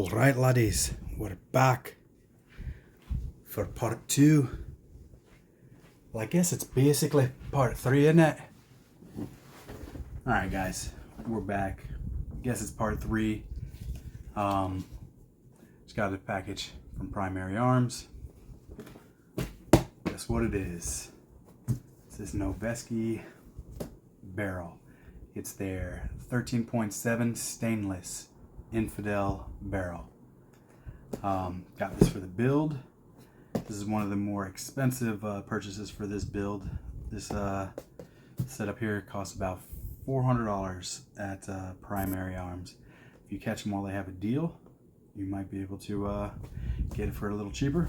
All right, laddies, we're back for part 2. Well, I guess it's basically part 3, isn't it? Alright guys, we're back. I guess it's part 3. Just got a package from Primary Arms. Guess what it is? It's this Noveske barrel. It's their 13.7 stainless Infidel barrel. Got this for the build. This is one of the more expensive purchases for this build. This setup here costs about $400 at Primary Arms. If you catch them while they have a deal, you might be able to get it for a little cheaper.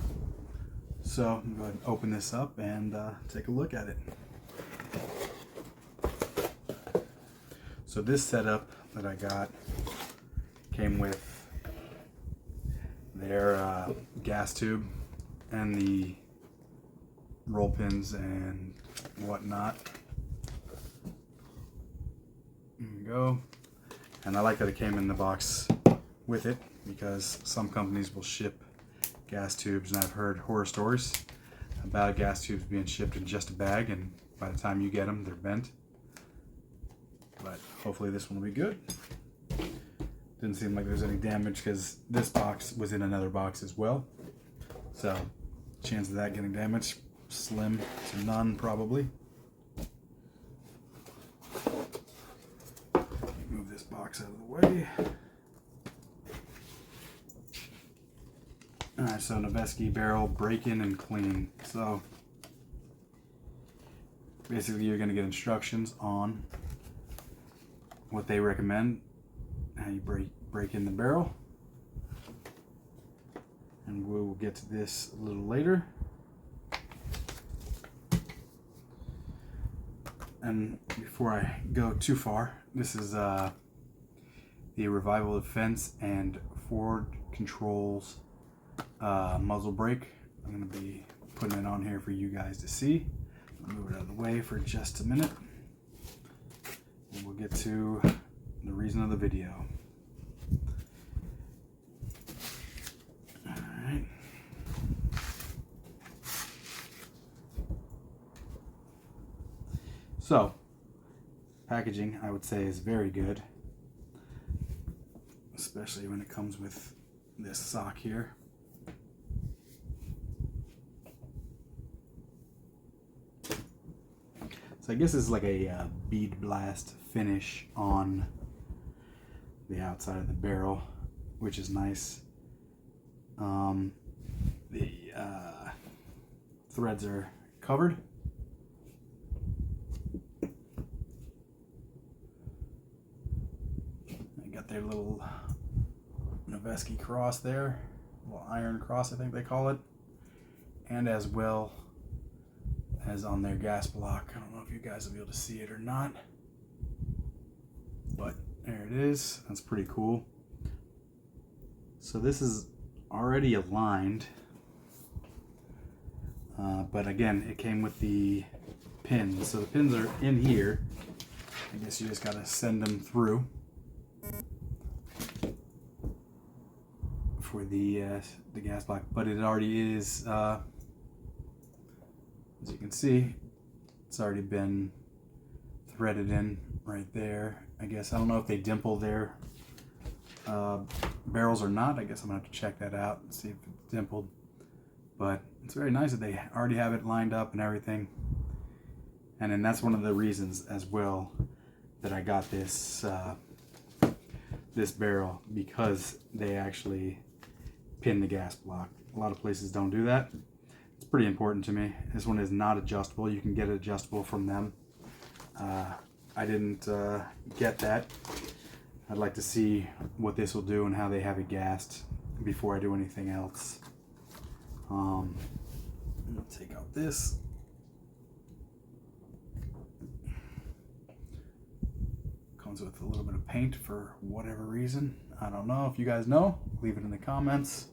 So I'm going to go ahead and open this up and take a look at it. So this setup that I got came with their gas tube and the roll pins and whatnot. There you go. And I like that it came in the box with it, because some companies will ship gas tubes, and I've heard horror stories about gas tubes being shipped in just a bag, and by the time you get them, they're bent. But hopefully this one will be good. Didn't seem like there's any damage, because this box was in another box as well. So chance of that getting damaged, slim to none probably. Move this box out of the way. Alright, so Noveske barrel break-in and clean. So basically you're going to get instructions on what they recommend, how you break in the barrel, and we will get to this a little later. And before I go too far, this is the Revival Defense and Ford Controls muzzle brake. I'm going to be putting it on here for you guys to see. I'll move it out of the way for just a minute, and we'll get to the reason of the video. Alright. So, packaging, I would say, is very good, especially when it comes with this sock here. So I guess it's like a bead blast finish on the outside of the barrel, which is nice. The threads are covered. They got their little Noveske cross there, little iron cross I think they call it, and as well as on their gas block. I don't know if you guys will be able to see it or not, but there it is. That's pretty cool. So this is already aligned, but again, it came with the pins. So the pins are in here. I guess you just gotta send them through for the gas block, but it already is, as you can see, it's already been threaded in right there. I guess, I don't know if they dimple their barrels or not. I guess I'm gonna have to check that out and see if it's dimpled. But it's very nice that they already have it lined up and everything. And then that's one of the reasons as well that I got this this barrel, because they actually pin the gas block. A lot of places don't do that. It's pretty important to me. This one is not adjustable. You can get it adjustable from them. I didn't get that. I'd like to see what this will do and how they have it gassed before I do anything else. I'm gonna take out this. Comes with a little bit of paint for whatever reason. I don't know. If you guys know, leave it in the comments.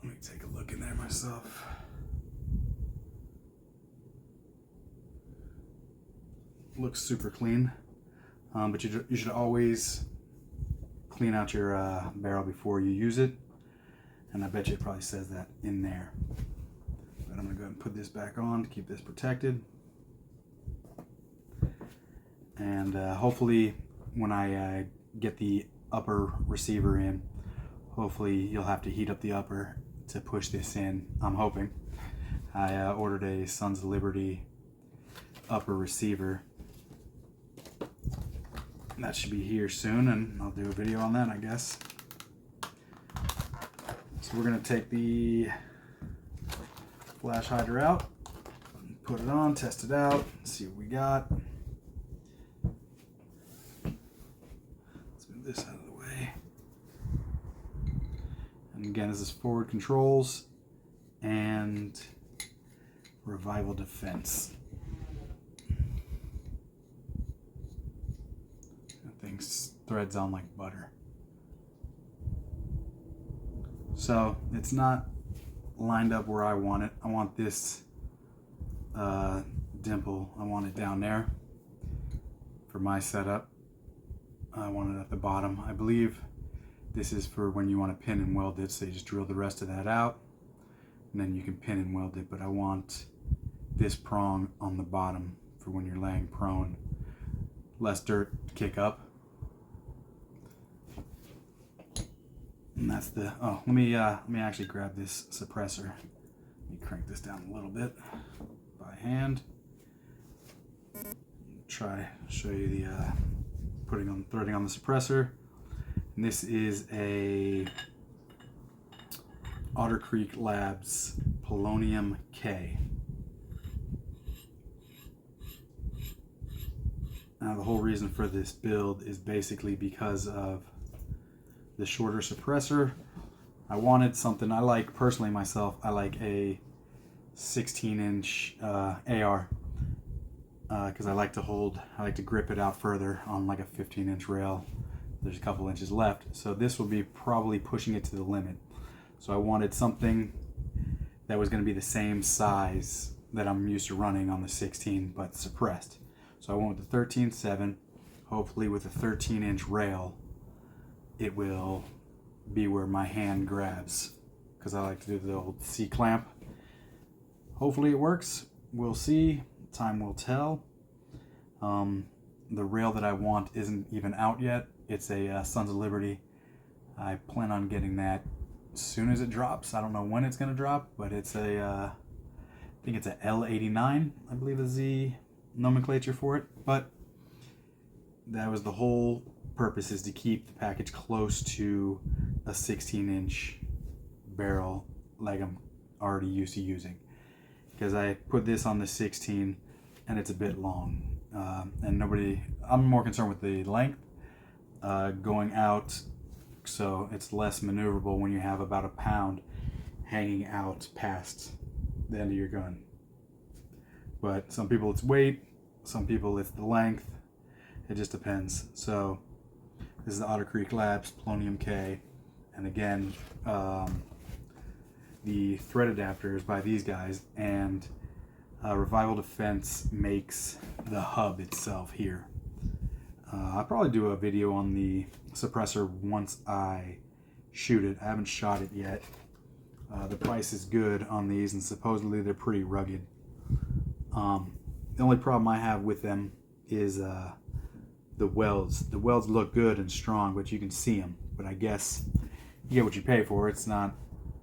Let me take a look in there myself. Looks super clean. But you should always clean out your barrel before you use it. And I bet you it probably says that in there. But I'm going to go ahead and put this back on to keep this protected. And hopefully when I get the upper receiver in, hopefully you'll have to heat up the upper to push this in. I'm hoping. I ordered a Sons of Liberty upper receiver. That should be here soon, and I'll do a video on that, I guess. So we're going to take the flash hider out, put it on, test it out, see what we got. Let's move this out of the way. And again, this is forward controls and revival defense. That thing threads on like butter. So it's not lined up where I want it. I want this dimple, I want it down there for my setup. I want it at the bottom. I believe this is for when you want to pin and weld it, so you just drill the rest of that out and then you can pin and weld it. But I want this prong on the bottom for when you're laying prone. Less dirt to kick up. And that's the, oh, let me actually grab this suppressor. Let me crank this down a little bit by hand. Try to show you the threading on the suppressor. And this is a Otter Creek Labs Polonium K. Now the whole reason for this build is basically because of the shorter suppressor. I wanted something, I like personally myself, I like a 16-inch AR because I like to grip it out further on like a 15-inch rail. There's a couple inches left, so this will be probably pushing it to the limit. So I wanted something that was going to be the same size that I'm used to running on the 16 but suppressed. So I went with the 13.7, hopefully with a 13-inch rail it will be where my hand grabs, because I like to do the old C-clamp. Hopefully it works. We'll see. Time will tell. The rail that I want isn't even out yet. It's a Sons of Liberty. I plan on getting that as soon as it drops. I don't know when it's going to drop, but it's a, I think it's a L89, I believe is the nomenclature for it. But that was the whole purpose, is to keep the package close to a 16-inch barrel like I'm already used to using, because I put this on the 16 and it's a bit long, and I'm more concerned with the length going out, so it's less maneuverable when you have about a pound hanging out past the end of your gun. But some people it's weight, some people it's the length, it just depends. So this is the Otter Creek Labs Polonium K, and again, the thread adapter is by these guys, and Revival Defense makes the hub itself here. I'll probably do a video on the suppressor once I shoot it. I haven't shot it yet. The price is good on these, and supposedly they're pretty rugged. The only problem I have with them is the welds. The welds look good and strong, but you can see them. But I guess you get what you pay for. It's not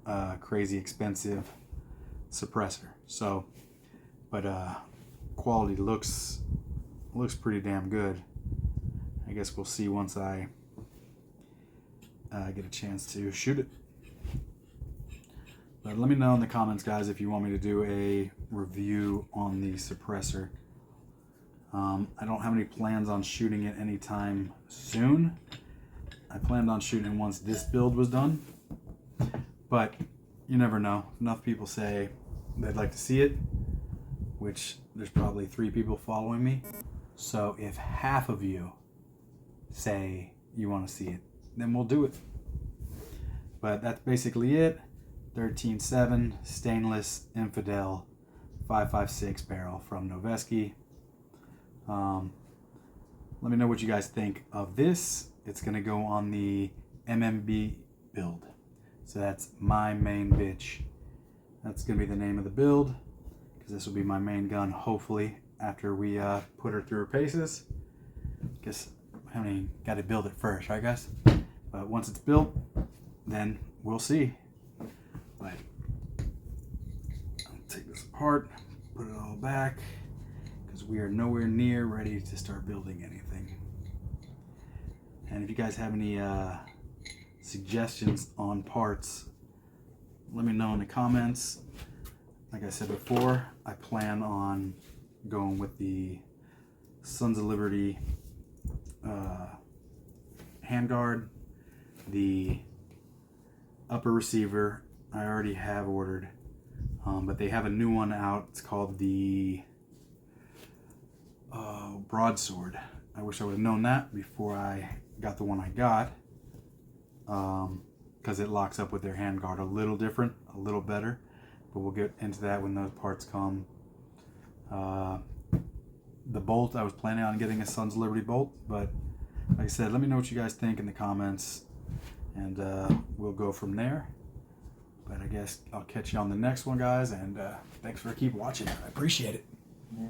a crazy expensive suppressor. So, but quality looks pretty damn good. I guess we'll see once I get a chance to shoot it. But let me know in the comments, guys, if you want me to do a review on the suppressor. I don't have any plans on shooting it anytime soon. I planned on shooting it once this build was done, but you never know. Enough people say they'd like to see it, which there's probably 3 people following me. So if half of you say you want to see it, then we'll do it. But that's basically it. 13.7 stainless Infidel 5.56 barrel from Noveske. let me know what you guys think of this. It's going to go on the MMB build. So that's my main bitch. That's going to be the name of the build, because this will be my main gun, hopefully, after we put her through her paces. Guess, I mean, got to build it first, right, guys? But once it's built, then we'll see. But I'll take this apart, put it all back, because we are nowhere near ready to start building anything. And if you guys have any suggestions on parts, let me know in the comments. Like I said before, I plan on going with the Sons of Liberty handguard, the upper receiver I already have ordered, but they have a new one out. It's called the broadsword. I wish I would have known that before I got the one I got, because it locks up with their handguard a little different, a little better, but we'll get into that when those parts come. The bolt, I was planning on getting a Sons of Liberty bolt, but like I said, let me know what you guys think in the comments, and we'll go from there. But I guess I'll catch you on the next one, guys, and thanks for keep watching. I appreciate it. Yeah.